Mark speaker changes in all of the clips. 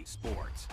Speaker 1: Sports.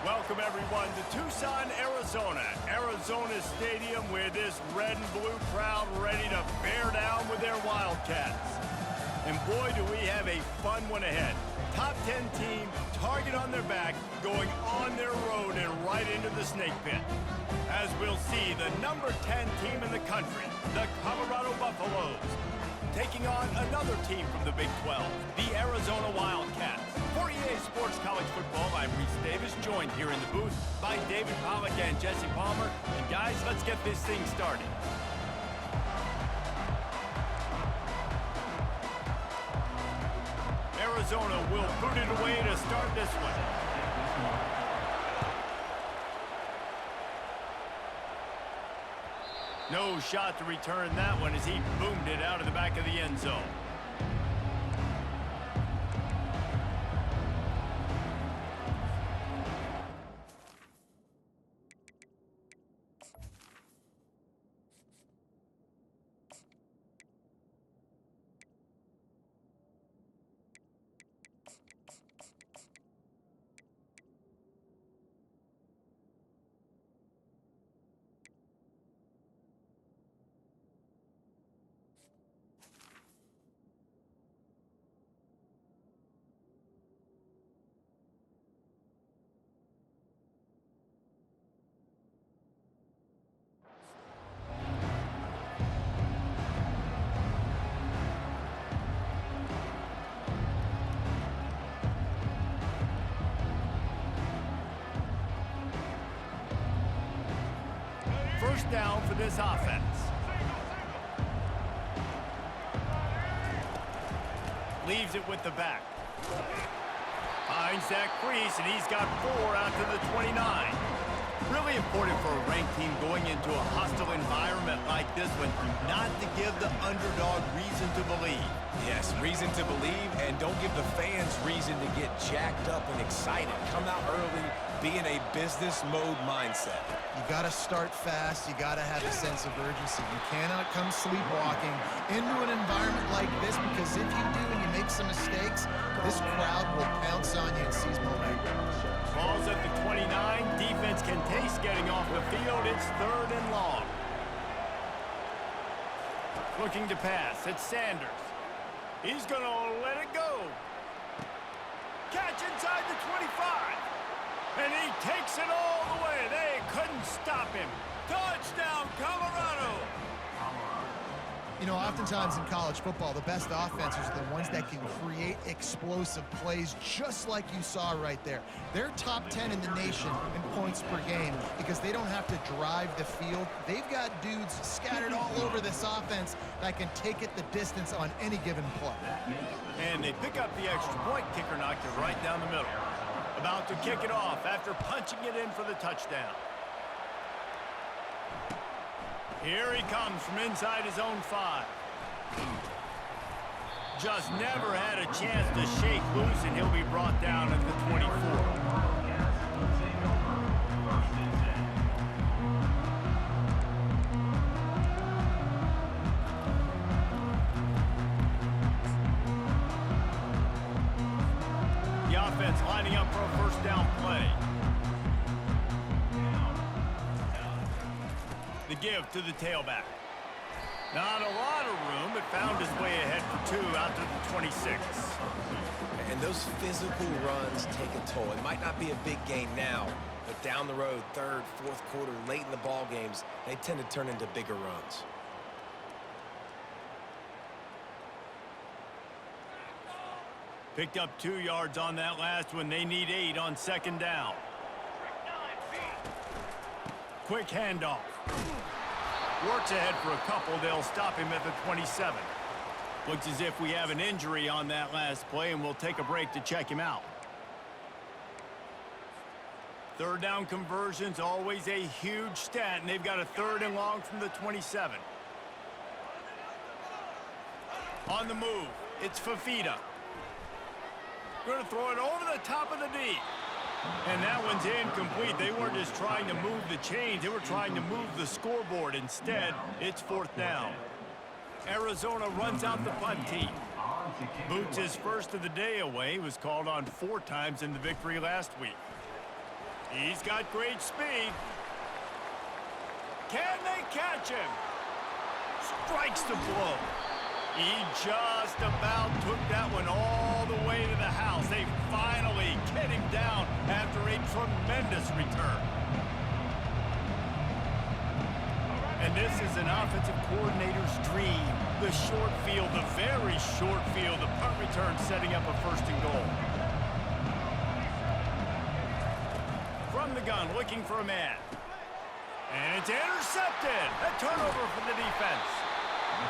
Speaker 1: Welcome, everyone, to Tucson, Arizona. Arizona Stadium with this red and blue crowd ready to bear down with their Wildcats. And boy, do we have a fun one ahead. Top 10 team, target on their back, going on their road and right into the snake pit. As we'll see, the number 10 team in the country, the Colorado Buffaloes, taking on another team from the Big 12, the Arizona Wildcats. For EA Sports College Football, I'm Reese Davis, joined here in the booth by David Pollack and Jesse Palmer. And guys, let's get this thing started. Arizona will boot it away to start this one. No shot to return that one as he boomed it out of the back of the end zone. First down for this offense. Leaves it with the back. Finds that crease, and he's got 4 out to the 29. Really important for a ranked team going into a hostile environment like this one, not to give the underdog reason to believe.
Speaker 2: Yes, reason to believe, and don't give the fans reason to get jacked up and excited. Come out early, be in a business mode mindset.
Speaker 3: You got to start fast. You got to have a sense of urgency. You cannot come sleepwalking into an environment like this, because if you do and you make some mistakes, this crowd will pounce on you and seize momentum.
Speaker 1: Ball's at the 29. Defense can taste getting off the field. It's 3rd and long. Looking to pass. It's Sanders. He's going to let it go. Catch inside the 25. And he takes it all the way. They couldn't stop him. Touchdown, Colorado.
Speaker 3: You know, oftentimes in college football, the best offenses are the ones that can create explosive plays just like you saw right there. They're top 10 in the nation in points per game because they don't have to drive the field. They've got dudes scattered all over this offense that can take it the distance on any given play.
Speaker 1: And they pick up the extra point. Kicker knocked it right down the middle. About to kick it off after punching it in for the touchdown. Here he comes from inside his own 5. Just never had a chance to shake loose, and he'll be brought down at the 24. The offense lining up for a first down play. The give to the tailback. Not a lot of room, but found his way ahead for 2 out to the 26.
Speaker 2: And those physical runs take a toll. It might not be a big gain now, but down the road, third, fourth quarter, late in the ball games, they tend to turn into bigger runs.
Speaker 1: Picked up 2 yards on that last one. They need 8 on second down. Quick handoff. Works ahead for a couple. They'll stop him at the 27. Looks as if we have an injury on that last play, and we'll take a break to check him out. Third down conversions, always a huge stat, and they've got a 3rd and long from the 27. On the move, it's Fafita. Going to throw it over the top of the D. And that one's incomplete. They weren't just trying to move the chains. They were trying to move the scoreboard. Instead, it's 4th down. Arizona runs out the punt team. Boots his first of the day away. He was called on 4 times in the victory last week. He's got great speed. Can they catch him? Strikes the blow. He just about took that one all the way to the house. They finally get him down after a tremendous return. And this is an offensive coordinator's dream. The short field, the very short field, the punt return setting up a 1st and goal. From the gun, looking for a man. And it's intercepted. A turnover for the defense.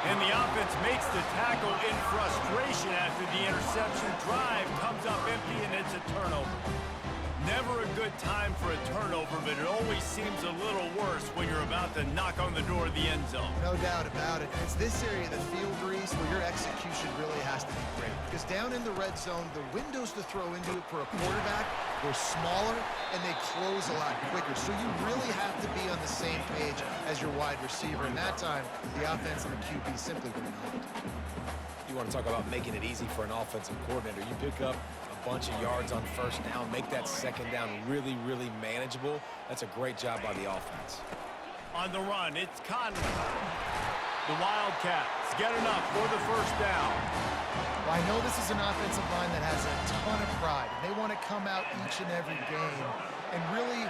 Speaker 1: And the offense makes the tackle in frustration after the interception. Drive comes up empty, and it's a turnover. Never a good time for a turnover, but it always seems a little worse when you're about to knock on the door of the end zone.
Speaker 3: No doubt about it. It's this area of the field, Reese, where your execution really has to be great. Because down in the red zone, the windows to throw into it for a quarterback were smaller, and they close a lot quicker. So you really have to be on the same page as your wide receiver. And that time, the offense and the QB simply wouldn't help.
Speaker 2: You want to talk about making it easy for an offensive coordinator. You pick up a bunch of yards on 1st down, make that 2nd down really, really manageable. That's a great job by the offense.
Speaker 1: On the run, it's Conley. The Wildcats get enough for the 1st down.
Speaker 3: Well, I know this is an offensive line that has a ton of pride. They want to come out each and every game and really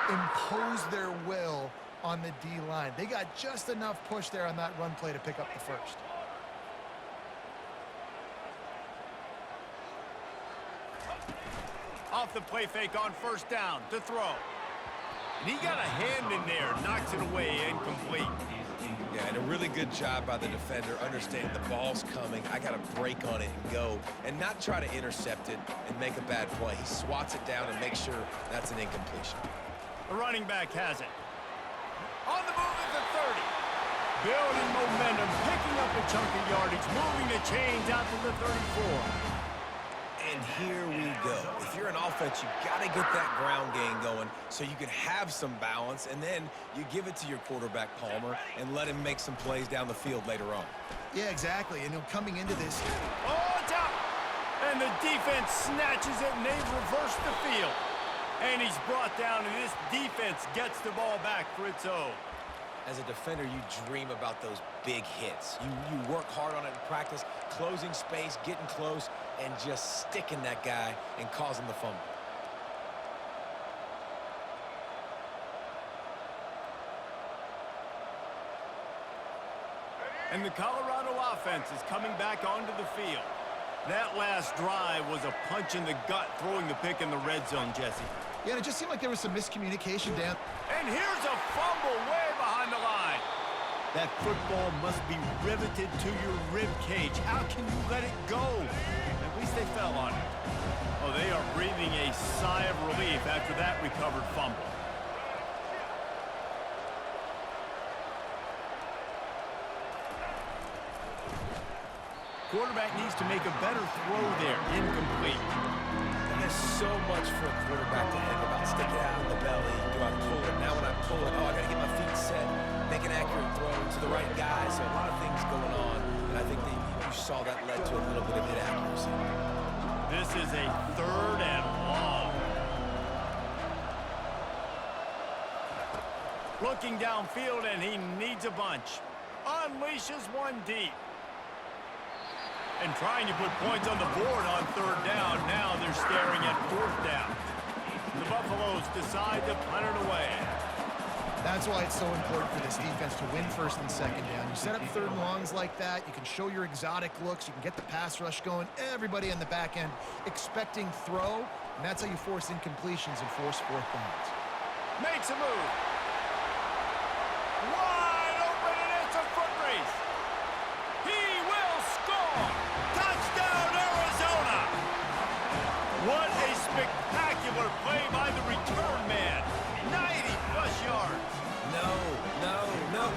Speaker 3: impose their will on the D-line. They got just enough push there on that run play to pick up the 1st.
Speaker 1: Off the play fake on 1st down to throw. And he got a hand in there, knocks it away, incomplete.
Speaker 2: Yeah, and a really good job by the defender, understanding the ball's coming. I got to break on it and go, and not try to intercept it and make a bad play. He swats it down and makes sure that's an incompletion.
Speaker 1: The running back has it. On the move at the 30. Building momentum, picking up a chunk of yardage, moving the chains out to the 34.
Speaker 2: And here we go. If you're an offense, you got to get that ground game going so you can have some balance, and then you give it to your quarterback, Palmer, and let him make some plays down the field later on.
Speaker 3: Yeah, exactly. And coming into this...
Speaker 1: Oh, it's out! And the defense snatches it, and they've reversed the field. And he's brought down, and this defense gets the ball back for its own.
Speaker 2: As a defender, you dream about those big hits. You work hard on it in practice, closing space, getting close, and just sticking that guy and causing the fumble.
Speaker 1: And the Colorado offense is coming back onto the field. That last drive was a punch in the gut, throwing the pick in the red zone, Jesse.
Speaker 3: Yeah, and it just seemed like there was some miscommunication down.
Speaker 1: And here's a fumble way behind the line. That football must be riveted to your rib cage. How can you let it go? At least they fell on it. Oh, they are breathing a sigh of relief after that recovered fumble. Quarterback needs to make a better throw there. Incomplete.
Speaker 2: There's so much for a quarterback to think about. Stick it out in the belly. Do I pull it? Now when I pull it, oh, I got to get my feet set. Make an accurate throw to the right guy. So a lot of things going on. And I think you saw that led to a little bit of inaccuracy.
Speaker 1: This is a 3rd and long. Looking downfield, and he needs a bunch. Unleashes one deep. And trying to put points on the board on 3rd down. Now they're staring at 4th down. The Buffaloes decide to punt it away.
Speaker 3: That's why it's so important for this defense to win 1st and 2nd down. You set up 3rd and longs like that. You can show your exotic looks. You can get the pass rush going. Everybody on the back end expecting throw. And that's how you force incompletions and force 4th downs.
Speaker 1: Makes a move. Wide open, and it's a foot race. He will score. Touchdown, Arizona. What a spectacular play by the return man. 90-plus yards.
Speaker 2: No.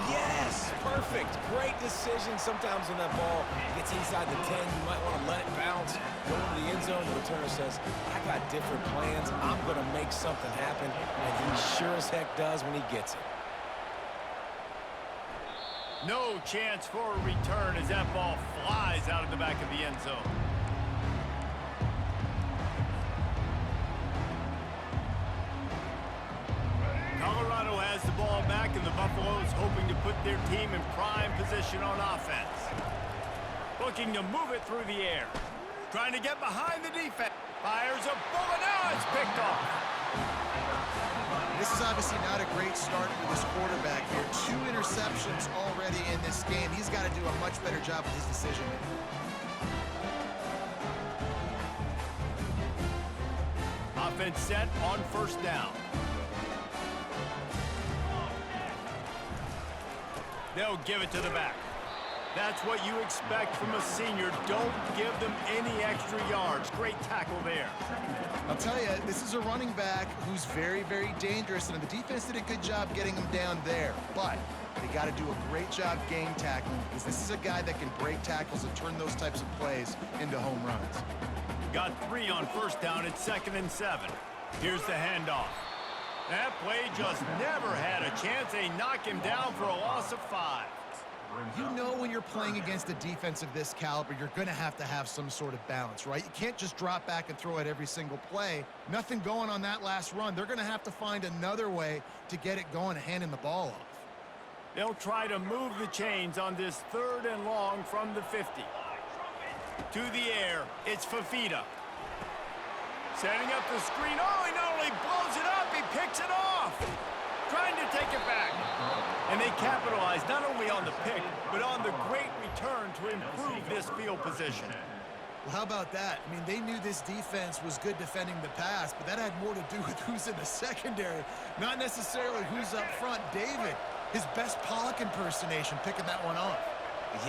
Speaker 2: Yes, perfect. Great decision. Sometimes when that ball gets inside the 10, you might want to let it bounce. Go into the end zone. The returner says, I got different plans. I'm going to make something happen. And he sure as heck does when he gets it.
Speaker 1: No chance for a return as that ball flies out of the back of the end zone. Colorado has the ball back, and the Buffaloes hoping to put their team in prime position on offense. Looking to move it through the air. Trying to get behind the defense. Fires a bullet. Now it's picked off.
Speaker 3: This is obviously not a great start for this quarterback here. 2 interceptions already in this game. He's got to do a much better job with his decision-making.
Speaker 1: Offense set on 1st down. They'll give it to the back. That's what you expect from a senior. Don't give them any extra yards. Great tackle there.
Speaker 3: I'll tell you, this is a running back who's very, very dangerous, and the defense did a good job getting him down there. But they got to do a great job game tackling, because this is a guy that can break tackles and turn those types of plays into home runs.
Speaker 1: Got 3 on 1st down at 2nd and 7. Here's the handoff. That play just never had a chance. They knock him down for a loss of 5.
Speaker 3: You know when you're playing against a defense of this caliber, you're going to have some sort of balance, right? You can't just drop back and throw it every single play. Nothing going on that last run. They're going to have to find another way to get it going, handing the ball off.
Speaker 1: They'll try to move the chains on this 3rd and long from the 50. To the air, it's Fafita. Setting up the screen. Oh, he not only blows it up, he picks it off. Trying to take it back. And they capitalize not only on the pick, but on the great return to improve this field position.
Speaker 3: Well, how about that? I mean, they knew this defense was good defending the pass, but that had more to do with who's in the secondary, not necessarily who's up front. David, his best Pollock impersonation, picking that one off.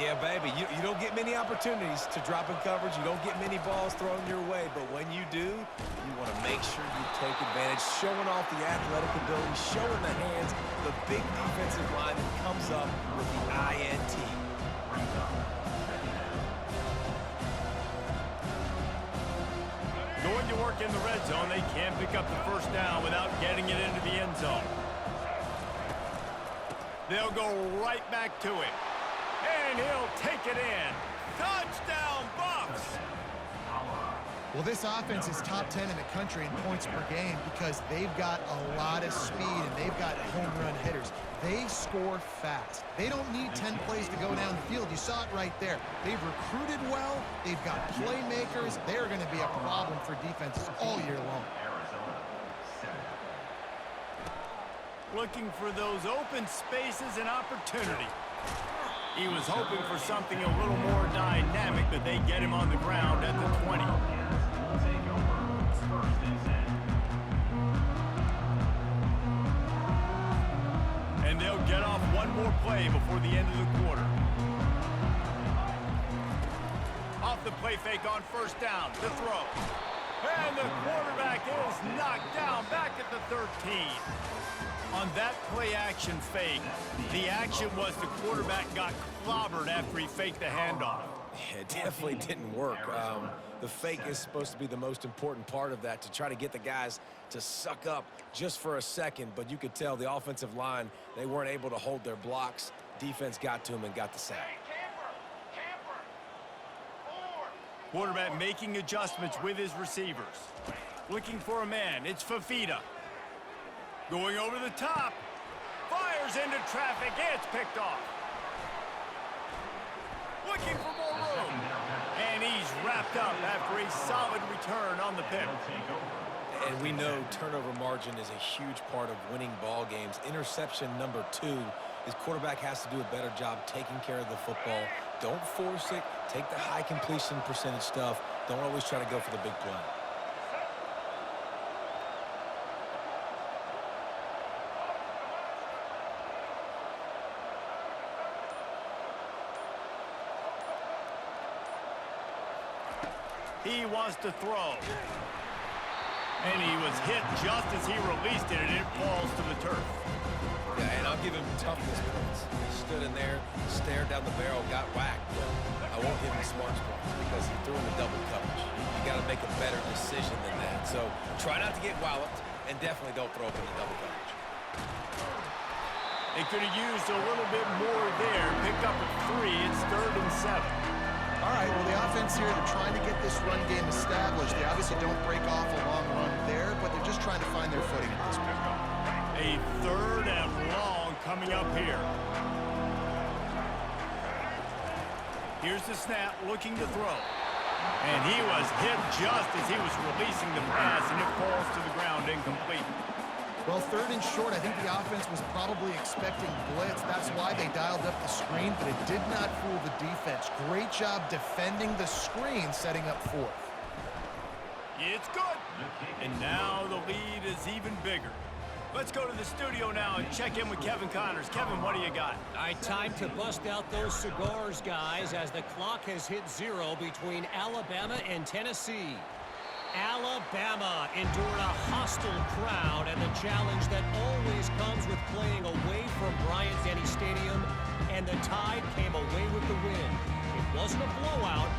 Speaker 2: Yeah, baby, you don't get many opportunities to drop in coverage. You don't get many balls thrown your way, but when you do, you want to make sure you take advantage, showing off the athletic ability, showing the hands. The big defensive lineman comes up with the INT.
Speaker 1: Going to work in the red zone. They can't pick up the 1st down without getting it into the end zone. They'll go right back to it. And he'll take it in. Touchdown, Bucks!
Speaker 3: Well, this offense is top 10 in the country in points per game because they've got a lot of speed and they've got home run hitters. They score fast. They don't need 10 plays to go down the field. You saw it right there. They've recruited well. They've got playmakers. They're going to be a problem for defenses all year long.
Speaker 1: Looking for those open spaces and opportunity. He was hoping for something a little more dynamic, but they get him on the ground at the 20. And they'll get off one more play before the end of the quarter. Off the play fake on first down to throw. And the quarterback is knocked down back at the 13. On that play-action fake, the action was the quarterback got clobbered after he faked the handoff.
Speaker 2: Yeah, it definitely didn't work. The fake is supposed to be the most important part of that, to try to get the guys to suck up just for a second. But you could tell the offensive line, they weren't able to hold their blocks. Defense got to them and got the sack.
Speaker 1: Quarterback making adjustments with his receivers. Looking for a man. It's Fafita. Going over the top. Fires into traffic. It's picked off. Looking for more room. And he's wrapped up after a solid return on the pick.
Speaker 2: And we know turnover margin is a huge part of winning ball games. Interception number 2 is quarterback has to do a better job taking care of the football. Don't force it. Take the high completion percentage stuff. Don't always try to go for the big play.
Speaker 1: He wants to throw. And he was hit just as he released it, and it falls to the turf.
Speaker 2: Yeah, and I'll give him toughness points. He stood in there, stared down the barrel, got whacked. But I won't give him smarts points because he threw in the double coverage. You got to make a better decision than that. So try not to get walloped, and definitely don't throw up in the double coverage.
Speaker 1: They could have used a little bit more there. Picked up a 3. It's 3rd and 7.
Speaker 3: All right, well, the offense here, they're trying to get this run game established. They obviously don't break off a long run there, but they're just trying to find their footing at this point.
Speaker 1: A 3rd and long coming up here. Here's the snap, looking to throw. And he was hit just as he was releasing the pass, and it falls to the ground incomplete.
Speaker 3: Well, 3rd and short, I think the offense was probably expecting blitz. That's why they dialed up the screen, but it did not fool the defense. Great job defending the screen, setting up 4th.
Speaker 1: It's good. And now the lead is even bigger. Let's go to the studio now and check in with Kevin Connors. Kevin, what do you got?
Speaker 4: All right, time to bust out those cigars, guys, as the clock has hit 0 between Alabama and Tennessee. Alabama endured a hostile crowd and the challenge that always comes with playing away from Bryant-Denny Stadium, and the Tide came away with the win. It wasn't a blowout,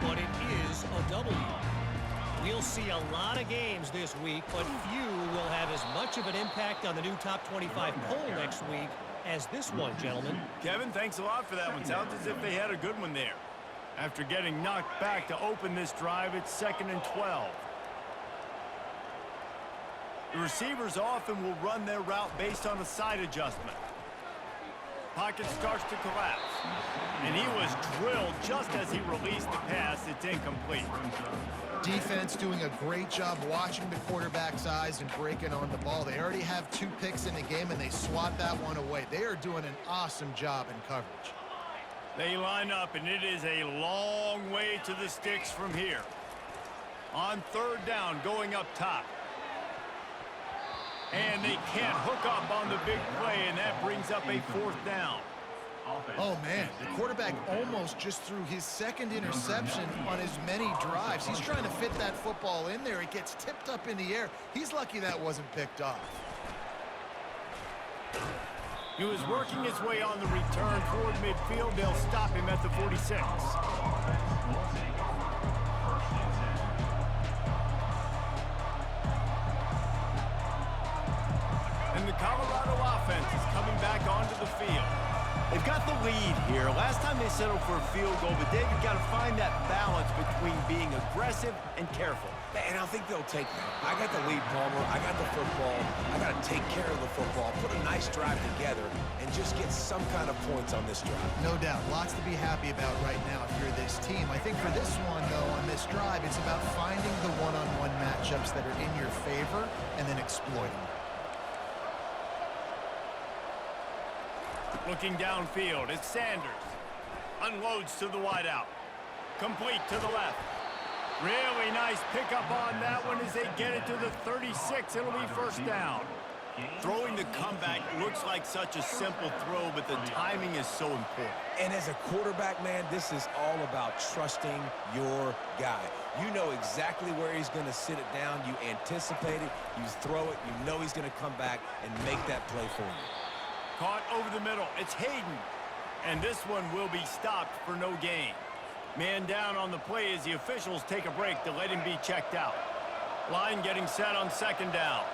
Speaker 4: but it is a W. We'll see a lot of games this week, but few will have as much of an impact on the new top 25 poll next week as this one, gentlemen.
Speaker 1: Kevin, thanks a lot for that one. Sounds as if they had a good one there. After getting knocked back to open this drive, it's 2nd and 12. The receivers often will run their route based on a side adjustment. Pocket starts to collapse. And he was drilled just as he released the pass. It's incomplete.
Speaker 3: Defense doing a great job watching the quarterback's eyes and breaking on the ball. They already have 2 picks in the game, and they swat that one away. They are doing an awesome job in coverage.
Speaker 1: They line up, and it is a long way to the sticks from here. On 3rd down, going up top. And they can't hook up on the big play, and that brings up a 4th down.
Speaker 3: Oh, man, the quarterback almost just threw his 2nd interception on as many drives. He's trying to fit that football in there. It gets tipped up in the air. He's lucky that wasn't picked off.
Speaker 1: He was working his way on the return toward midfield. They'll stop him at the 46. And the Colorado offense is coming back onto the field. They've got the lead here. Last time they settled for a field goal, but Dave, you've got to find that balance between being aggressive and careful.
Speaker 2: And I think they'll take that. I got the lead, Palmer. I got the football. I got to take care of the football, put a nice drive together, and just get some kind of points on this drive.
Speaker 3: No doubt. Lots to be happy about right now if you're this team. I think for this one, though, on this drive, it's about finding the one-on-one matchups that are in your favor and then exploiting them.
Speaker 1: Looking downfield, it's Sanders. Unloads to the wideout. Complete to the left. Really nice pickup on that one as they get it to the 36. It'll be first down. Throwing the comeback looks like such a simple throw, but the timing is so important.
Speaker 2: And as a quarterback, man, this is all about trusting your guy. You know exactly where he's going to sit it down. You anticipate it. You throw it. You know he's going to come back and make that play for you.
Speaker 1: Caught over the middle. It's Hayden. And this one will be stopped for no gain. Man down on the play as the officials take a break to let him be checked out. Line getting set on second down.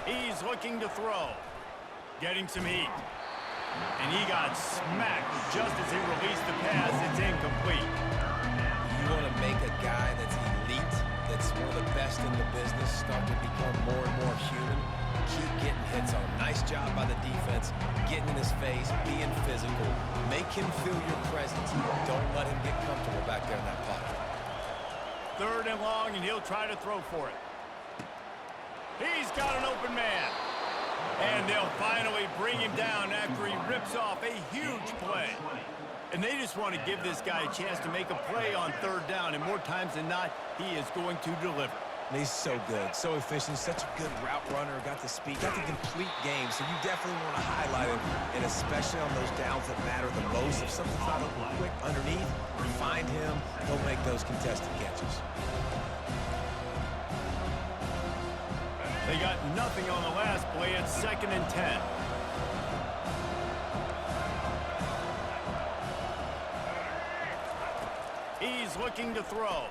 Speaker 1: He's looking to throw. Getting some heat. And he got smacked just as he released the pass. It's incomplete.
Speaker 2: You want to make a guy that's elite, that's one of the best in the business, start to become more and more human. Keep getting hits on him. Nice job by the defense, getting in his face, being physical. Make him feel your presence. Don't let him get comfortable back there in that pocket.
Speaker 1: Third and long, and he'll try to throw for it. He's got an open man. And they'll finally bring him down after he rips off a huge play. And they just want to give this guy a chance to make a play on third down. And more times than not, he is going to deliver.
Speaker 2: And he's so good, so efficient, such a good route runner, got the speed, got the complete game. So you definitely want to highlight him, and especially on those downs that matter the most. If something's not open quick underneath, find him, he'll make those contested catches.
Speaker 1: They got nothing on the last play. It's 2nd and 10. He's looking to throw.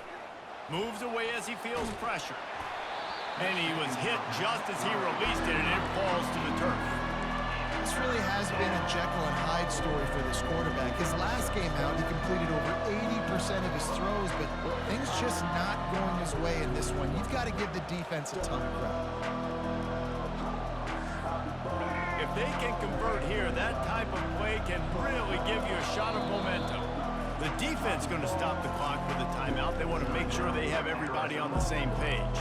Speaker 1: Moves away as he feels pressure. And he was hit just as he released it, and it falls to the turf.
Speaker 3: This really has been a Jekyll and Hyde story for this quarterback. His last game out, he completed over 80% of his throws, but things just not going his way in this one. You've got to give the defense a ton of credit.
Speaker 1: If they can convert here, that type of play can really give you a shot of momentum. The defense going to stop the clock with a timeout. They want to make sure they have everybody on the same page.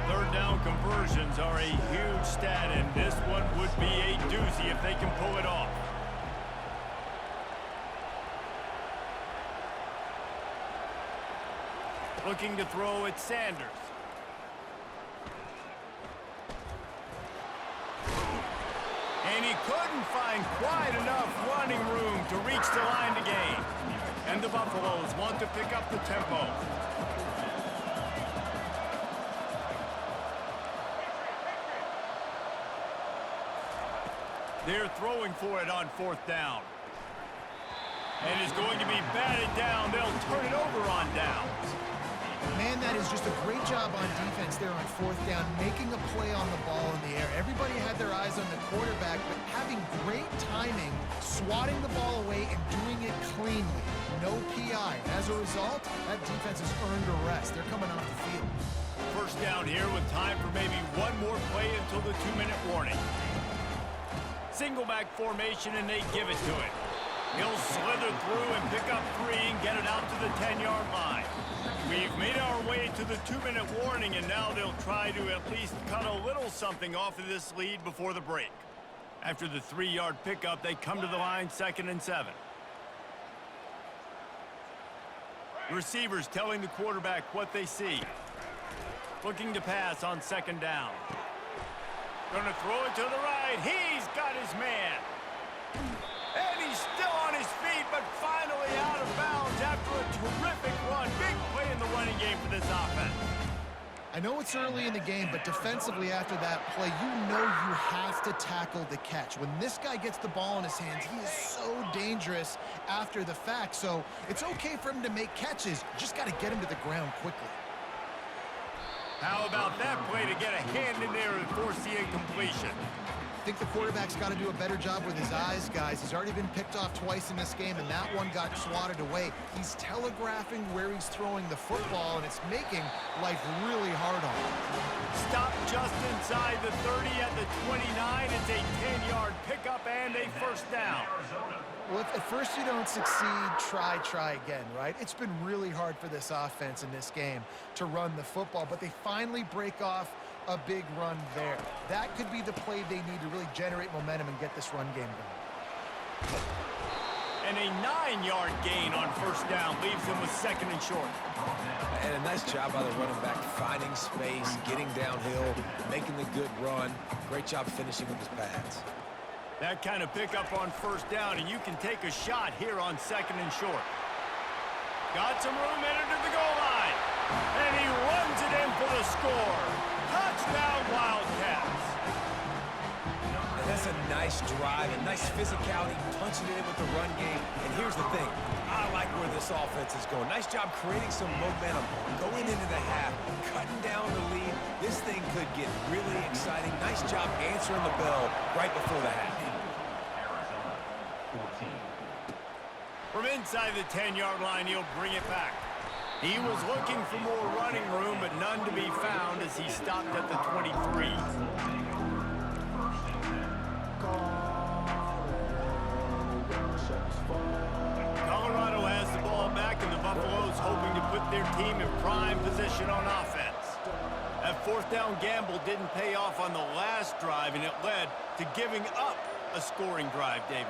Speaker 1: Third down conversions are a huge stat, and this one would be a doozy if they can pull it off. Looking to throw at Sanders. And he couldn't find quite enough running room to reach the line to gain. And the Buffaloes want to pick up the tempo. They're throwing for it on 4th down. And is going to be batted down. They'll turn it over on downs.
Speaker 3: Man, that is just a great job on defense there on 4th down, making a play on the ball in the air. Everybody had their eyes on the quarterback, but having great timing, swatting the ball away, and doing it cleanly. No PI. As a result, that defense has earned a rest. They're coming off the field.
Speaker 1: First down here with time for maybe one more play until the 2-minute warning. Single back formation, and they give it to it. He'll slither through and pick up 3 and get it out to the 10-yard line. We've made our way to the 2-minute warning, and now they'll try to at least cut a little something off of this lead before the break. After the 3-yard pickup, they come to the line 2nd and 7. Receivers telling the quarterback what they see. Looking to pass on 2nd down. Gonna throw it to the right. He's got his man. And he's still on his feet, but finally out of bounds after a terrific run. Big play in the running game for this offense.
Speaker 3: I know it's early in the game, but defensively after that play, you know you have to tackle the catch. When this guy gets the ball in his hands, he is so dangerous after the fact. So it's okay for him to make catches. You just got to get him to the ground quickly.
Speaker 1: How about that play to get a hand in there and force the incompletion?
Speaker 3: think the quarterback's got to do a better job with his eyes, guys. He's already been picked off twice in this game, and that one got swatted away. He's telegraphing where he's throwing the football, and it's making life really hard on him.
Speaker 1: Stop just inside the 30 at the 29. It's a 10-yard pickup and a first down.
Speaker 3: Well, if at first you don't succeed, try again, right? It's been really hard for this offense in this game to run the football, but they finally break off a big run there. That could be the play they need to really generate momentum and get this run game going.
Speaker 1: And a 9-yard gain on first down leaves them with second and short.
Speaker 2: And a nice job by the running back, finding space, getting downhill, making the good run. Great job finishing with his pads.
Speaker 1: That kind of pickup on first down, and you can take a shot here on second and short. Got some room headed to the goal line. And he runs it in for the score. Touchdown, Wildcats.
Speaker 2: And that's a nice drive, a nice physicality, punching it in with the run game. And here's the thing. I like where this offense is going. Nice job creating some momentum, going into the half, cutting down the lead. This thing could get really exciting. Nice job answering the bell right before the half.
Speaker 1: From inside the 10-yard line, he'll bring it back. He was looking for more running room, but none to be found as he stopped at the 23. Colorado has the ball back, and the Buffaloes hoping to put their team in prime position on offense. That fourth down gamble didn't pay off on the last drive, and it led to giving up a scoring drive, David.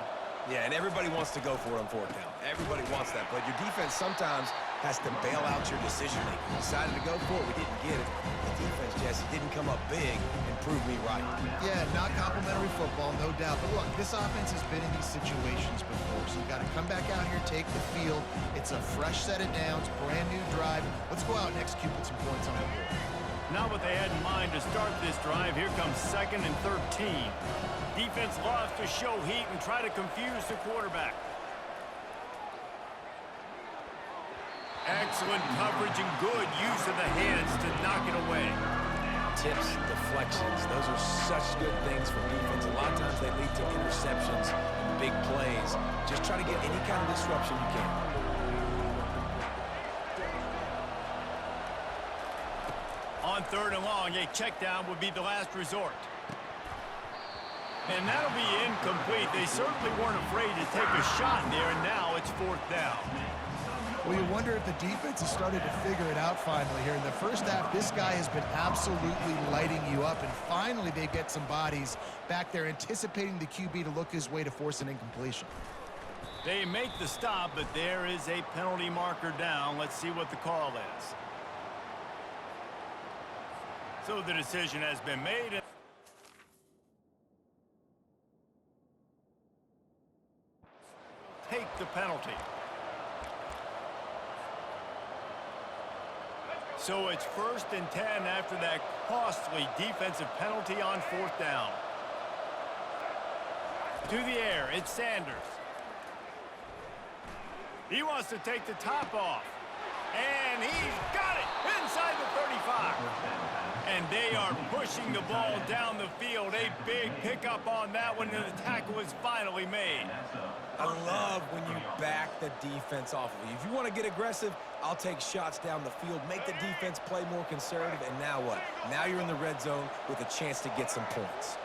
Speaker 2: Yeah, and everybody wants to go for it on fourth down. Everybody wants that, but your defense sometimes has to bail out your decision-making. We decided to go for it. We didn't get it. The defense, Jesse, didn't come up big and prove me right.
Speaker 3: Yeah, not complimentary football, no doubt. But look, this offense has been in these situations before, so you got to come back out here, take the field. It's a fresh set of downs, brand new drive. Let's go out and execute with some points on the board.
Speaker 1: Not what they had in mind to start this drive. Here comes 2nd and 13. Defense loves to show heat and try to confuse the quarterback. Excellent coverage and good use of the hands to knock it away.
Speaker 2: Tips, deflections, those are such good things for defense. A lot of times they lead to interceptions and big plays. Just try to get any kind of disruption you can.
Speaker 1: On 3rd and long, a check down would be the last resort. And that'll be incomplete. They certainly weren't afraid to take a shot there, and now it's 4th down.
Speaker 3: Well, you wonder if the defense has started to figure it out finally here. In the first half, this guy has been absolutely lighting you up, and finally they get some bodies back there anticipating the QB to look his way to force an incompletion.
Speaker 1: They make the stop, but there is a penalty marker down. Let's see what the call is. So the decision has been made. Take the penalty. So it's 1st and 10 after that costly defensive penalty on 4th down. To the air, it's Sanders. He wants to take the top off. And he's got it inside the 35. And they are pushing the ball down the field. A big pickup on that one, and the tackle is finally made.
Speaker 2: I love when you back the defense off of you. If you want to get aggressive, I'll take shots down the field, make the defense play more conservative, and now what? Now you're in the red zone with a chance to get some points.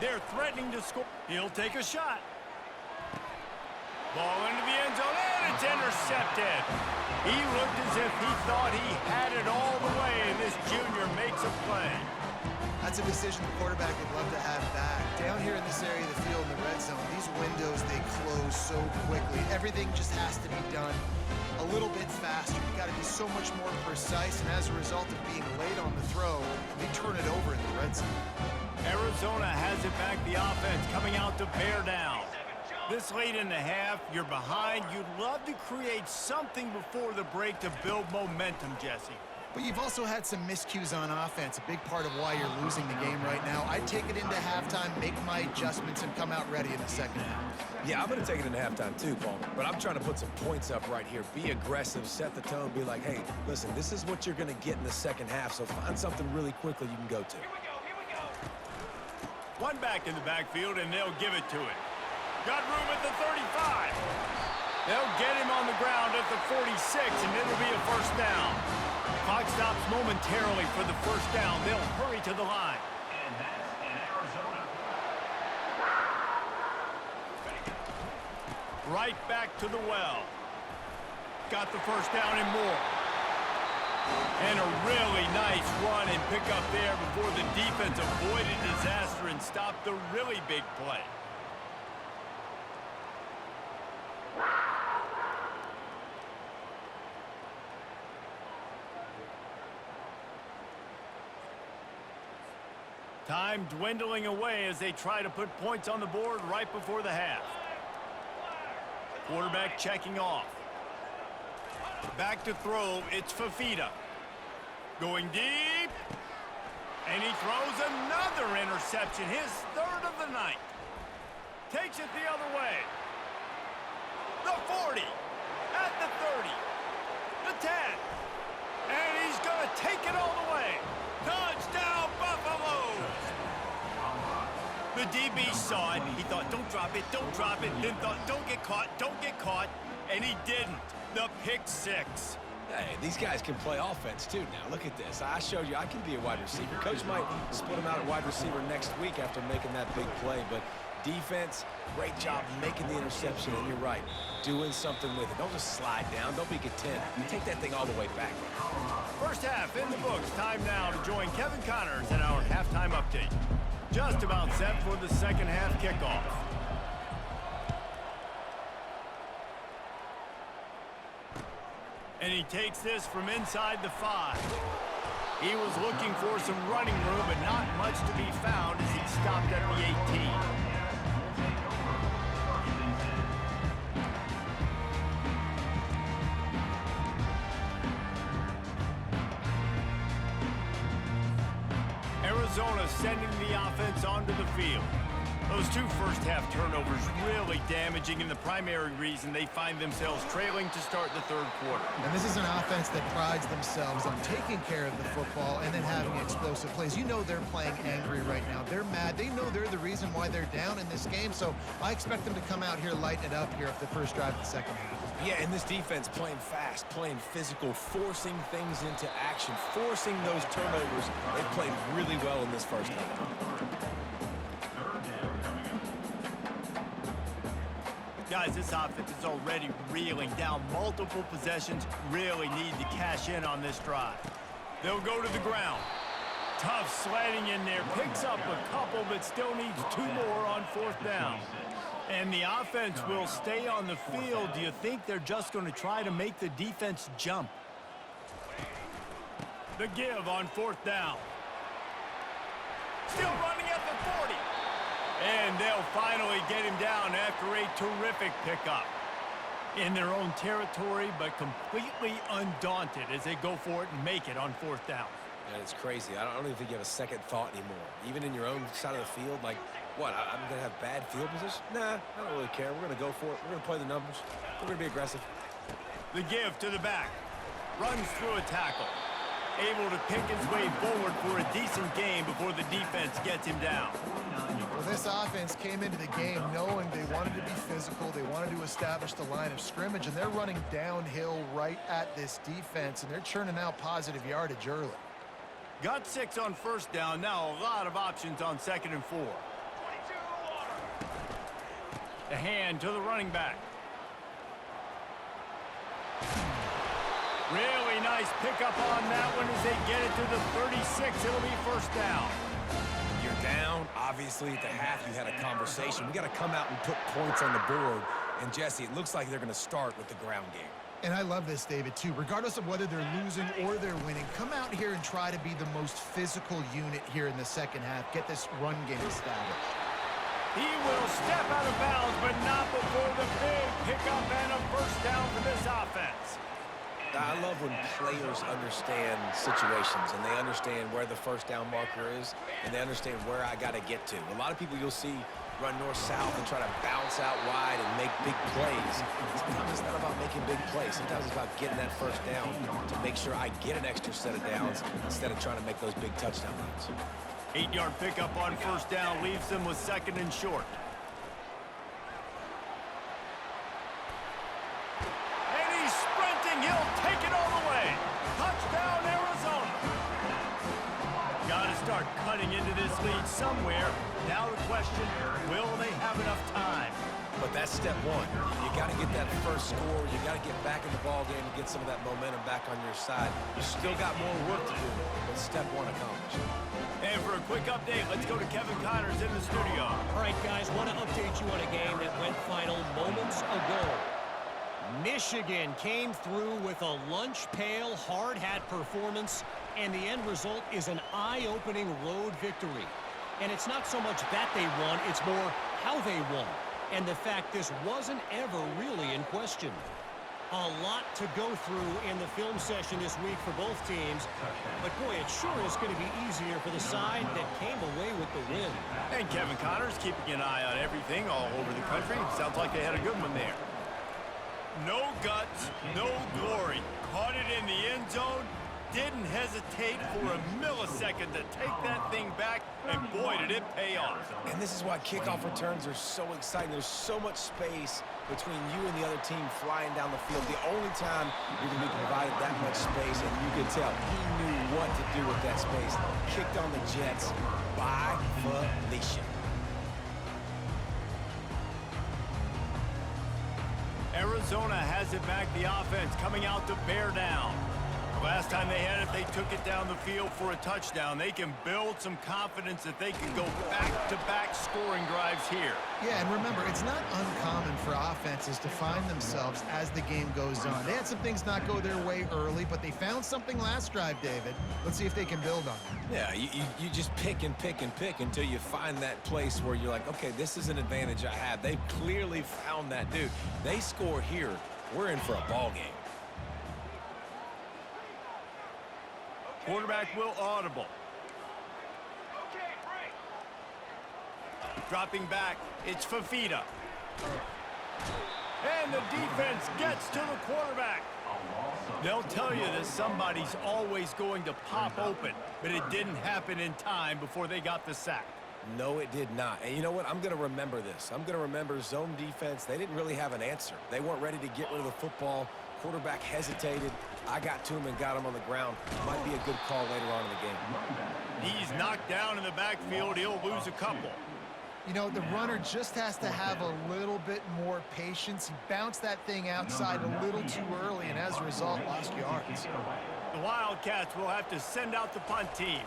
Speaker 1: They're threatening to score. He'll take a shot. Ball into the end zone, and it's intercepted. He looked as if he thought he had it all the way, and this junior makes a play.
Speaker 3: That's a decision the quarterback would love to have back. Down here in this area of the field in the red zone, these windows, they close so quickly. Everything just has to be done a little bit faster. You got to be so much more precise, and as a result of being late on the throw, they turn it over in the red zone.
Speaker 1: Arizona has it back, the offense coming out to bear down. This late in the half, you're behind. You'd love to create something before the break to build momentum, Jesse.
Speaker 3: But you've also had some miscues on offense, a big part of why you're losing the game right now. I'd take it into halftime, make my adjustments, and come out ready in the second half.
Speaker 2: Yeah, I'm going to take it into halftime too, Palmer. But I'm trying to put some points up right here. Be aggressive, set the tone, be like, hey, listen, this is what you're going to get in the second half, so find something really quickly you can go to.
Speaker 1: One back in the backfield, and they'll give it to it. Got room at the 35. They'll get him on the ground at the 46, and it'll be a first down. Clock stops momentarily for the first down. They'll hurry to the line.
Speaker 5: And that's in Arizona.
Speaker 1: Right back to the well. Got the first down and more. And a really nice run and pick up there before the defense avoided disaster and stopped the really big play. Time dwindling away as they try to put points on the board right before the half. Quarterback checking off. Back to throw, it's Fafita. Going deep. And he throws another interception, his third of the night. Takes it the other way. The 40. At the 30. The 10. And he's going to take it all the way. Touchdown, Buffaloes! The DB saw it. He thought, don't drop it, don't drop it. Then thought, don't get caught. And he didn't. The pick six.
Speaker 2: Hey, these guys can play offense too now. Look at this. I showed you I can be a wide receiver. Coach might split him out at wide receiver next week after making that big play. But defense, great job making the interception. And you're right, doing something with it. Don't just slide down. Don't be content. Take that thing all the way back.
Speaker 1: First half in the books. Time now to join Kevin Connors in our halftime update. Just about set for the second half kickoff. And he takes this from inside the 5. He was looking for some running room, but not much to be found as he stopped at the 18. Arizona sending the offense onto the field. Those two first-half turnovers really damaging, and the primary reason they find themselves trailing to start the third quarter.
Speaker 3: And this is an offense that prides themselves on taking care of the football and then having explosive plays. You know they're playing angry right now. They're mad. They know they're the reason why they're down in this game, so I expect them to come out here, lighten it up here for the first drive of the second half.
Speaker 2: Yeah, and this defense playing fast, playing physical, forcing things into action, forcing those turnovers. They played really well in this first half.
Speaker 1: Guys, this offense is already reeling down multiple possessions. Really need to cash in on this drive. They'll go to the ground. Tough sledding in there. Picks up a couple, but still needs 2 more on fourth down. And the offense will stay on the field. Do you think they're just going to try to make the defense jump? The give on fourth down. Still running at the 40. And they'll finally get him down after a terrific pickup. In their own territory, but completely undaunted as they go for it and make it on fourth down.
Speaker 2: Yeah, it's crazy. I don't even think you have a second thought anymore. Even in your own side of the field, like, what, I'm going to have bad field position? Nah, I don't really care. We're going to go for it. We're going to play the numbers. We're going to be aggressive.
Speaker 1: The give to the back. Runs through a tackle. Able to pick his way forward for a decent game before the defense gets him down.
Speaker 3: Well, this offense came into the game knowing they wanted to be physical, they wanted to establish the line of scrimmage, and they're running downhill right at this defense, and they're churning out positive yardage early.
Speaker 1: Got 6 on first down. Now a lot of options on second and 4. The hand to the running back. Really nice pickup on that one as they get it to the 36. It'll be first down.
Speaker 2: You're down. Obviously, at the half, you had a conversation. We got to come out and put points on the board. And, Jesse, it looks like they're going to start with the ground game.
Speaker 3: And I love this, David, too. Regardless of whether they're losing or they're winning, come out here and try to be the most physical unit here in the second half. Get this run game established.
Speaker 1: He will step out of bounds, but not before the big pickup and a first down for this offense.
Speaker 2: I love when players understand situations and they understand where the first down marker is and they understand where I got to get to. A lot of people you'll see run north-south and try to bounce out wide and make big plays. Sometimes it's not about making big plays. Sometimes it's about getting that first down to make sure I get an extra set of downs instead of trying to make those big touchdown runs.
Speaker 1: 8-yard pickup on first down leaves them with second and short. And he's sprinting. He'll take it all the way. Touchdown, Arizona. Got to start cutting into this lead somewhere. Now the question, will they have enough time?
Speaker 2: But that's step one. You got to get that first score. You got to get back in the ball game and get some of that momentum back on your side. You still got more work to do, but step one accomplished.
Speaker 1: And for a quick update, let's go to Kevin Connors in the studio.
Speaker 4: All right, guys, want to update you on a game that went final moments ago. Michigan came through with a lunch pail hard hat performance, and the end result is an eye-opening road victory. And it's not so much that they won, it's more how they won. And the fact this wasn't ever really in question. A lot to go through in the film session this week for both teams. But boy, it sure is going to be easier for the side that came away with the win.
Speaker 1: And Kevin Connors keeping an eye on everything all over the country. Sounds like they had a good one there. No guts, no glory. Caught it in the end zone. Didn't hesitate for a millisecond to take that thing back, and boy, did it pay off.
Speaker 2: And this is why kickoff returns are so exciting. There's so much space between you and the other team flying down the field. The only time you're going to be provided that much space, and you can tell he knew what to do with that space. Kicked on the Jets by Felicia.
Speaker 1: Arizona has it back, the offense coming out to bear down. Last time they had it, they took it down the field for a touchdown. They can build some confidence that they can go back-to-back scoring drives here.
Speaker 3: Yeah, and remember, it's not uncommon for offenses to find themselves as the game goes on. They had some things not go their way early, but they found something last drive, David. Let's see if they can build on it.
Speaker 2: Yeah, you just pick and pick and pick until you find that place where you're like, okay, this is an advantage I have. They clearly found that, dude. They score here, we're in for a ball game.
Speaker 1: Quarterback will audible. Dropping back, it's Fafita. And the defense gets to the quarterback. They'll tell you that somebody's always going to pop open, but it didn't happen in time before they got the sack.
Speaker 2: No, it did not. And you know what? I'm going to remember this. I'm going to remember zone defense. They didn't really have an answer. They weren't ready to get rid of the football. Quarterback hesitated. I got to him and got him on the ground. Might be a good call later on in the game.
Speaker 1: He's knocked down in the backfield. He'll lose a couple.
Speaker 3: You know, the runner just has to have a little bit more patience. He bounced that thing outside a little too early, and as a result, lost yards.
Speaker 1: The Wildcats will have to send out the punt team.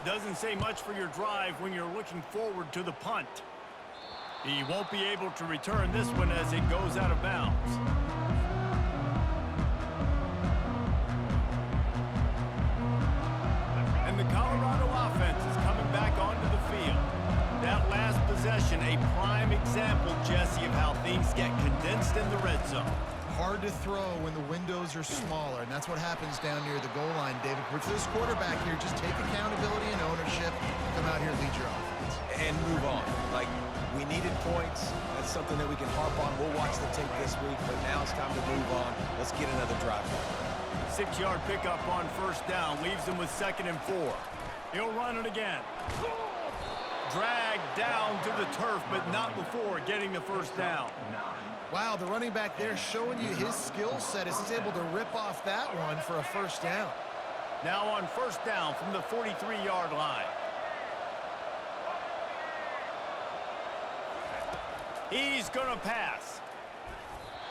Speaker 1: Doesn't say much for your drive when you're looking forward to the punt. He won't be able to return this one as it goes out of bounds. And the Colorado offense is coming back onto the field. That last possession, a prime example, Jesse, of how things get condensed in the red zone.
Speaker 3: Hard to throw when the windows are smaller, and that's what happens down near the goal line, David. For this quarterback here, just take accountability and ownership, come out here and lead your offense.
Speaker 2: And move on. Like, we needed points. That's something that we can harp on. We'll watch the tape this week, but now it's time to move on. Let's get another drive.
Speaker 1: 6-yard pickup on first down leaves him with 2nd and 4. He'll run it again. Dragged down to the turf, but not before getting the first down.
Speaker 3: Wow, the running back there showing you his skill set as he's able to rip off that one for a first down.
Speaker 1: Now on first down from the 43-yard line. He's going to pass.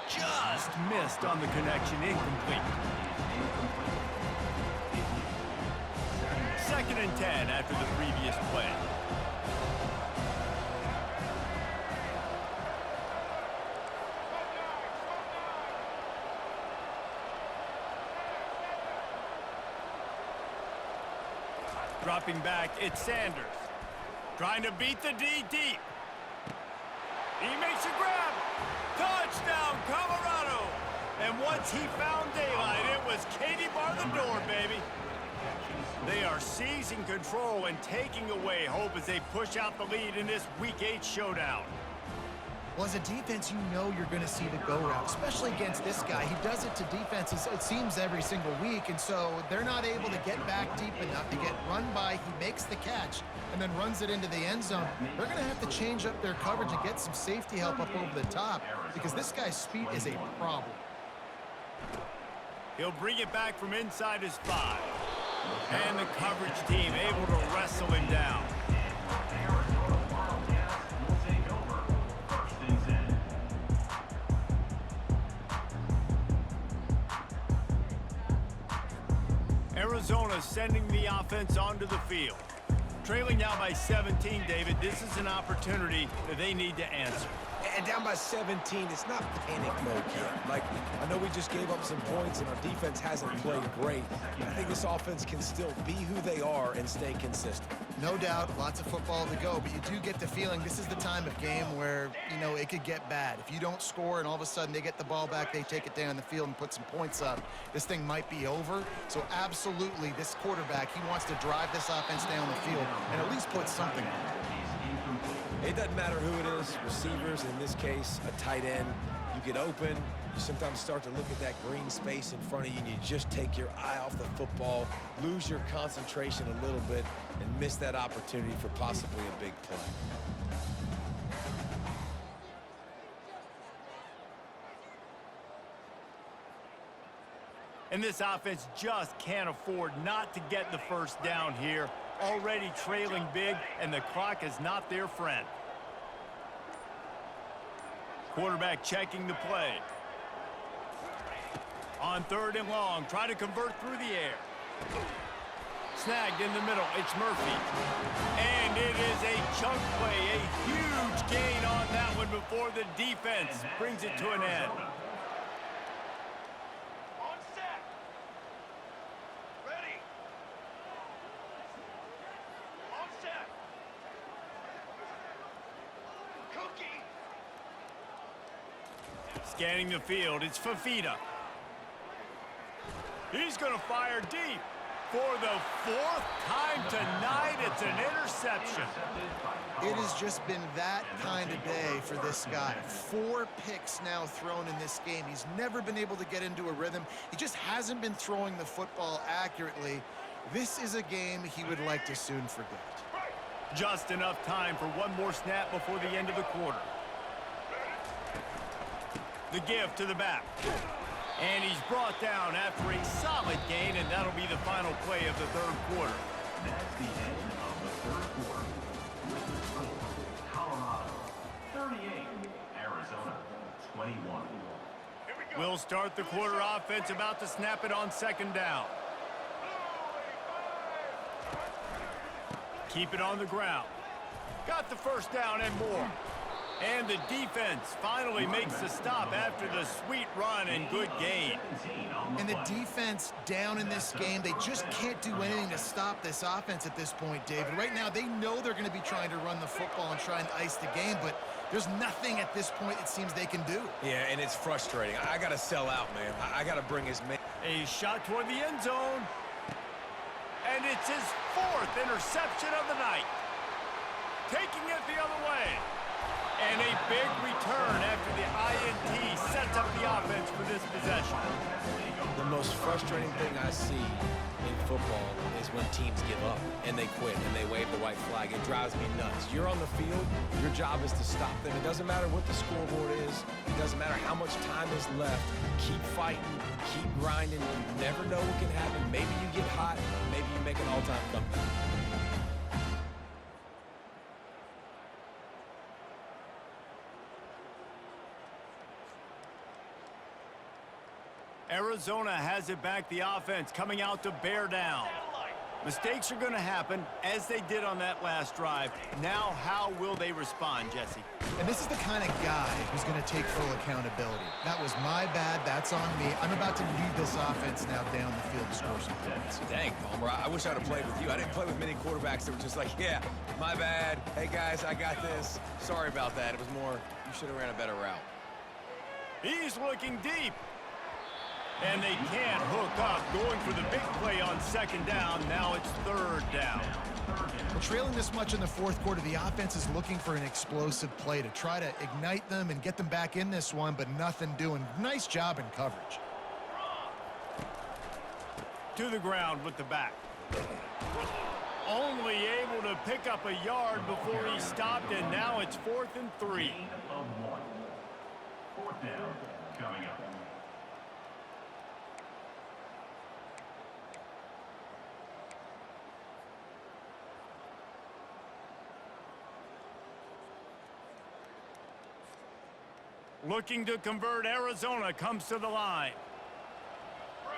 Speaker 1: Just missed on the connection, incomplete. 2nd and 10 after the previous play. Dropping back, it's Sanders. Trying to beat the D deep. He makes a grab. Touchdown, Colorado. And once he found daylight, it was Katie bar the door, baby. They are seizing control and taking away hope as they push out the lead in this Week 8 showdown.
Speaker 3: Well, as a defense, you know you're going to see the go route, especially against this guy. He does it to defenses, it seems, every single week, and so they're not able to get back deep enough to get run by. He makes the catch and then runs it into the end zone. They're going to have to change up their coverage and get some safety help up over the top because this guy's speed is a problem.
Speaker 1: He'll bring it back from inside his 5. And the coverage team able to wrestle him down. Arizona sending the offense onto the field. Trailing now by 17, David, this is an opportunity that they need to answer.
Speaker 2: And down by 17, it's not panic mode yet. Like, I know we just gave up some points and our defense hasn't played great. I think this offense can still be who they are and stay consistent.
Speaker 3: No doubt, lots of football to go, but you do get the feeling this is the time of game where, you know, it could get bad. If you don't score and all of a sudden they get the ball back, they take it down the field and put some points up, this thing might be over. So absolutely, this quarterback, he wants to drive this offense down the field and at least put something on it.
Speaker 2: It doesn't matter who it is, receivers, in this case, a tight end. You get open, you sometimes start to look at that green space in front of you, and you just take your eye off the football, lose your concentration a little bit, and miss that opportunity for possibly a big play.
Speaker 1: And this offense just can't afford not to get the first down here. Already trailing big, and the clock is not their friend. Quarterback checking the play. On 3rd and long, try to convert through the air. Snagged in the middle, it's Murphy. And it is a chunk play, a huge gain on that one before the defense brings it to an end. Scanning the field, it's Fafita. He's going to fire deep. For the 4th time tonight, it's an interception.
Speaker 3: It has just been that kind of day for this guy. 4 picks now thrown in this game. He's never been able to get into a rhythm. He just hasn't been throwing the football accurately. This is a game he would like to soon forget.
Speaker 1: Just enough time for one more snap before the end of the quarter. The give to the back. And he's brought down after a solid gain, and that'll be the final play of the 3rd quarter.
Speaker 5: That's the end of the 3rd quarter. Colorado 38, Arizona 21.
Speaker 1: We'll start the quarter offense, about to snap it on 2nd down. Keep it on the ground. Got the first down and more. And the defense finally makes the stop after the sweet run and good gain.
Speaker 3: And the defense down in this game, they just can't do anything to stop this offense at this point, David. Right now, they know they're going to be trying to run the football and try and ice the game, but there's nothing at this point it seems they can do.
Speaker 2: Yeah, and it's frustrating. I got to sell out, man. I got to bring his man.
Speaker 1: A shot toward the end zone. And it's his 4th interception of the night. Taking it the other way. And a big return after the INT sets up the offense for this possession.
Speaker 2: The most frustrating thing I see in football is when teams give up and they quit and they wave the white flag. It drives me nuts. You're on the field. Your job is to stop them. It doesn't matter what the scoreboard is. It doesn't matter how much time is left. Keep fighting. Keep grinding. You never know what can happen. Maybe you get hot. Maybe you make an all-time comeback.
Speaker 1: Arizona has it back, the offense coming out to bear down. Mistakes are going to happen, as they did on that last drive. Now, how will they respond, Jesse?
Speaker 3: And this is the kind of guy who's going to take full accountability. That was my bad. That's on me. I'm about to lead this offense now down the field to score some points.
Speaker 2: Dang, Palmer, I wish I'd have played with you. I didn't play with many quarterbacks that were just like, yeah, my bad. Hey, guys, I got this. Sorry about that. It was more, you should have ran a better route.
Speaker 1: He's looking deep. And they can't hook up, going for the big play on second down. Now it's third down.
Speaker 3: Well, trailing this much in the fourth quarter, the offense is looking for an explosive play to try to ignite them and get them back in this one, but nothing doing. Nice job in coverage.
Speaker 1: To the ground with the back. Only able to pick up a yard before he stopped, and now it's 4th and 3.
Speaker 5: Gain of 1. 4th down coming up.
Speaker 1: Looking to convert, Arizona comes to the line.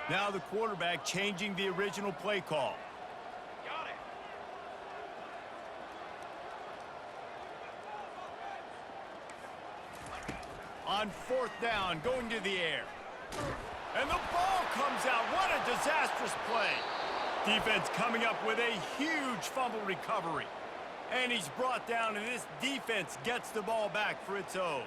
Speaker 1: Now the quarterback changing the original play call.
Speaker 5: Got it.
Speaker 1: On 4th down, going to the air. And the ball comes out. What a disastrous play. Defense coming up with a huge fumble recovery. And he's brought down, and this defense gets the ball back for its own.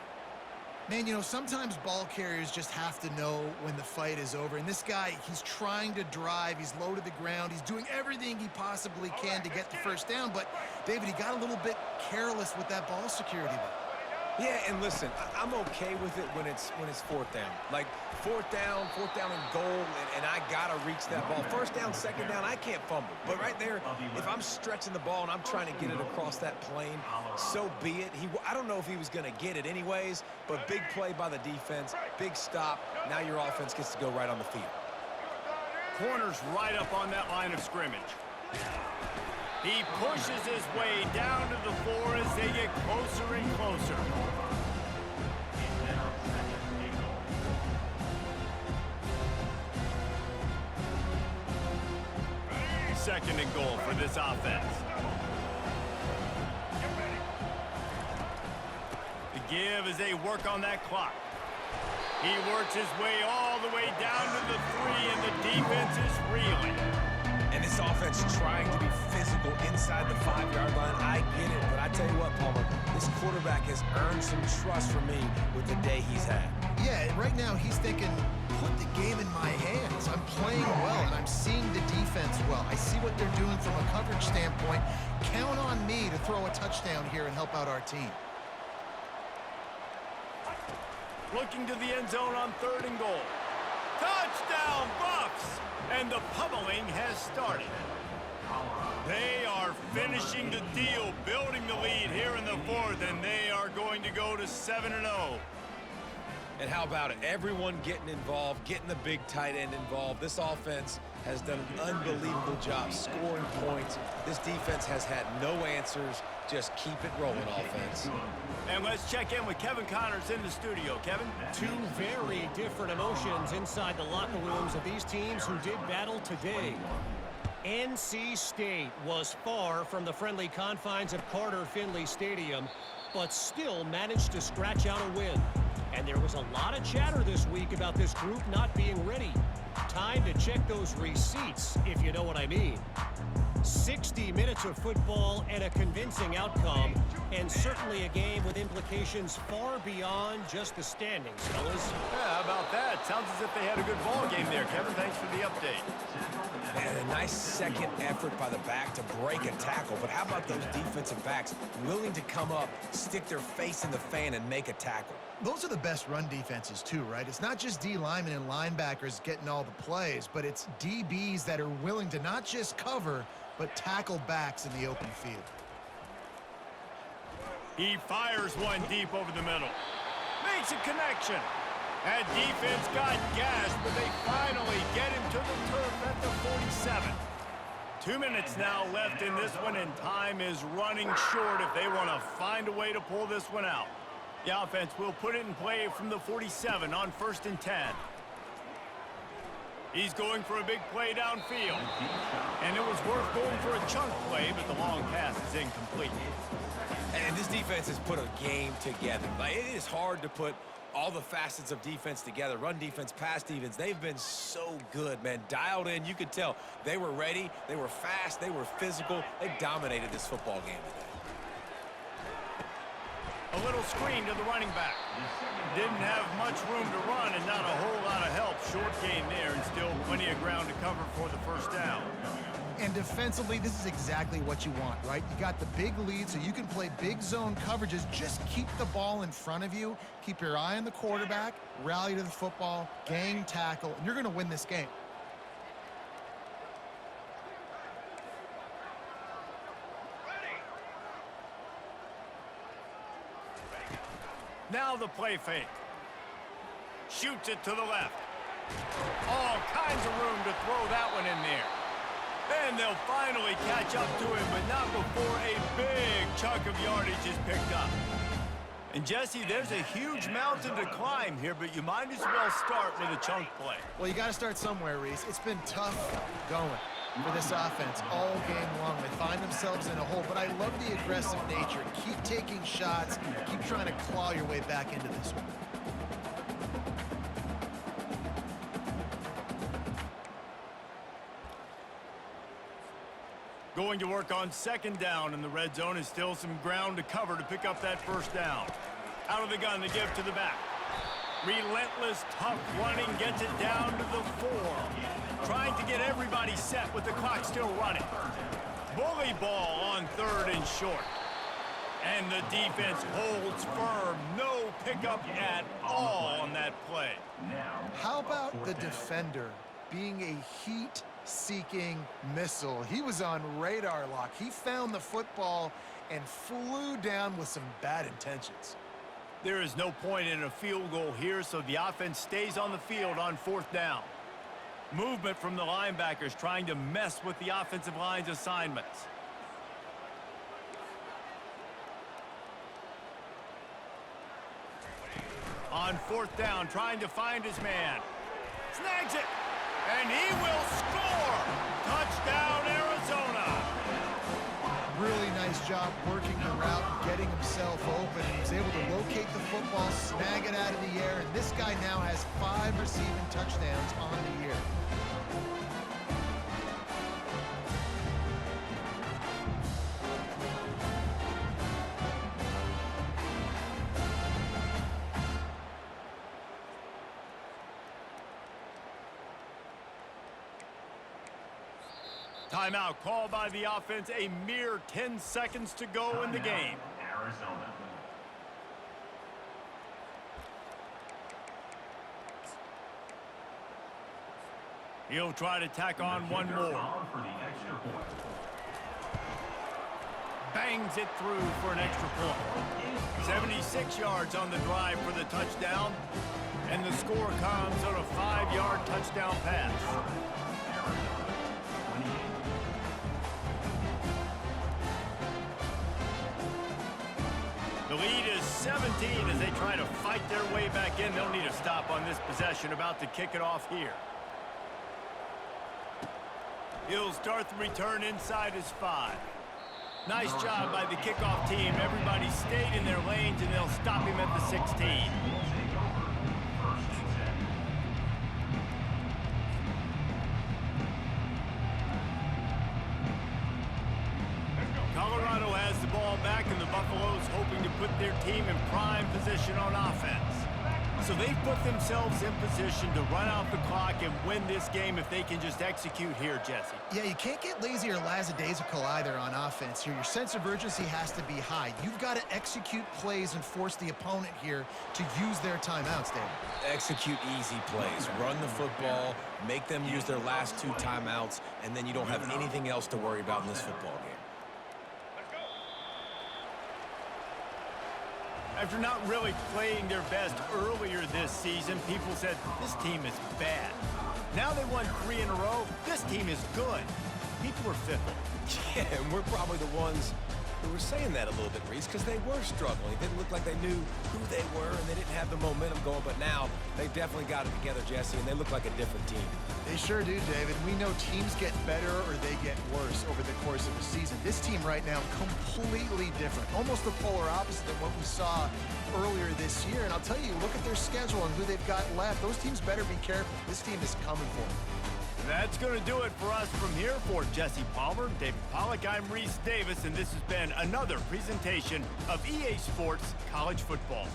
Speaker 3: Man, you know, sometimes ball carriers just have to know when the fight is over. And this guy, he's trying to drive. He's low to the ground. He's doing everything he possibly can to get the first down. But, David, he got a little bit careless with that ball security, though.
Speaker 2: Yeah, and listen, I'm okay with it when it's 4th down. Like, 4th down and goal, and I got to reach that ball. 1st down, 2nd down, I can't fumble. But right there, if I'm stretching the ball and I'm trying to get it across that plane, so be it. I don't know if he was going to get it anyways, but big play by the defense, big stop. Now your offense gets to go right on the field.
Speaker 1: Corner's right up on that line of scrimmage. He pushes his way down to the floor as they get closer and closer. Second and goal for this offense. The give as they work on that clock. He works his way all the way down to the 3, and the defense is reeling.
Speaker 2: And this offense trying to be physical inside the 5-yard line. I get it, but I tell you what, Palmer, this quarterback has earned some trust from me with the day he's had.
Speaker 3: Yeah, right now he's thinking, put the game in my hands. I'm playing well, and I'm seeing the defense well. I see what they're doing from a coverage standpoint. Count on me to throw a touchdown here and help out our team.
Speaker 1: Looking to the end zone on 3rd and goal. Touchdown, Buffs! And the pummeling has started. They are finishing the deal, building the lead here in the 4th, and they are going to go to 7-0.
Speaker 2: And how about it? Everyone getting involved, getting the big tight end involved. This offense has done an unbelievable job scoring points. This defense has had no answers. Just keep it rolling, offense.
Speaker 1: And let's check in with Kevin Connors in the studio. Kevin?
Speaker 4: Two very different emotions inside the locker rooms of these teams who did battle today. NC State was far from the friendly confines of Carter Finley Stadium, but still managed to scratch out a win. And there was a lot of chatter this week about this group not being ready. Time to check those receipts, if you know what I mean. 60 minutes of football and a convincing outcome, and certainly a game with implications far beyond just the standings, fellas.
Speaker 1: Yeah, how about that? Sounds as if they had a good ball game there, Kevin. Thanks for the update.
Speaker 2: And a nice second effort by the back to break a tackle. But how about those defensive backs willing to come up, stick their face in the fan, and make a tackle?
Speaker 3: Those are the best run defenses too, right? It's not just D linemen and linebackers getting all the plays, but it's DBs that are willing to not just cover, but tackle backs in the open field.
Speaker 1: He fires one deep over the middle. Makes a connection. That defense got gashed, but they finally get him to the turf at the 47. 2 minutes now left in this one, and time is running short if they want to find a way to pull this one out. The offense will put it in play from the 47 on 1st and 10. He's going for a big play downfield. And it was worth going for a chunk play, but the long pass is incomplete.
Speaker 2: And this defense has put a game together. Like, it is hard to put all the facets of defense together. Run defense, pass defense. They've been so good, man. Dialed in. You could tell they were ready. They were fast. They were physical. They dominated this football game today.
Speaker 1: A little screen to the running back. Didn't have much room to run and not a whole lot of help. Short gain there and still plenty of ground to cover for the first down.
Speaker 3: And defensively, this is exactly what you want, right? You got the big lead, so you can play big zone coverages. Just keep the ball in front of you. Keep your eye on the quarterback, rally to the football, gang tackle, and you're going to win this game.
Speaker 1: Now the play fake. Shoots it to the left. All kinds of room to throw that one in there. And they'll finally catch up to him, but not before a big chunk of yardage is picked up. And Jesse, there's a huge mountain to climb here, but you might as well start with a chunk play.
Speaker 3: Well, you got to start somewhere, Reese. It's been tough going for this offense all game long. They find themselves in a hole, but I love the aggressive nature. Keep taking shots. Keep trying to claw your way back into this one.
Speaker 1: Going to work on second down, and the red zone is still some ground to cover to pick up that first down. Out of the gun to give to the back. Relentless, tough running, gets it down to the 4. Trying to get everybody set with the clock still running. Bully ball on 3rd and short. And the defense holds firm. No pickup at all on that play.
Speaker 3: How about the defender being a heat-seeking missile? He was on radar lock. He found the football and flew down with some bad intentions.
Speaker 1: There is no point in a field goal here, so the offense stays on the field on 4th down. Movement from the linebackers trying to mess with the offensive line's assignments. On 4th down, trying to find his man. Snags it, and he will score! Touchdown, Arizona!
Speaker 3: Really nice job working the route, getting himself open. He was able to locate the football, snag it out of the air, and this guy now has 5 receiving touchdowns on the year.
Speaker 1: Timeout called by the offense. A mere 10 seconds to go in the game.
Speaker 5: Arizona.
Speaker 1: He'll try to tack on one more.
Speaker 5: For the extra point.
Speaker 1: Bangs it through for an extra point. 76 yards on the drive for the touchdown. And the score comes on a 5-yard touchdown pass. The lead is 17 as they try to fight their way back in. They'll need a stop on this possession. About to kick it off here. He'll start the return inside his 5. Nice job by the kickoff team. Everybody stayed in their lanes, and they'll stop him at the 16. Colorado has the ball back, and the Buffaloes hoping to put their team in prime position on offense. So they've put themselves in position to run out the clock and win this game if they can just execute here, Jesse.
Speaker 3: Yeah, you can't get lazy or lackadaisical either on offense here. Your sense of urgency has to be high. You've got to execute plays and force the opponent here to use their timeouts, David.
Speaker 2: Execute easy plays. Run the football, make them use their last 2 timeouts, and then you don't have anything else to worry about in this football game.
Speaker 1: After not really playing their best earlier this season, people said, this team is bad. Now they won 3 in a row. This team is good. People were fickle.
Speaker 2: Yeah, and we're probably the ones who were saying that a little bit, Reese, because they were struggling. It didn't look like they knew who they were, and they didn't have the momentum going. But now they definitely got it together, Jesse, and they look like a different team.
Speaker 3: They sure do, David. We know teams get better or they get worse over the course of a season. This team right now, completely different. Almost the polar opposite of what we saw earlier this year. And I'll tell you, look at their schedule and who they've got left. Those teams better be careful. This team is coming for them.
Speaker 1: That's going to do it for us from here. For Jesse Palmer, David Pollack, I'm Reese Davis, and this has been another presentation of EA Sports College Football.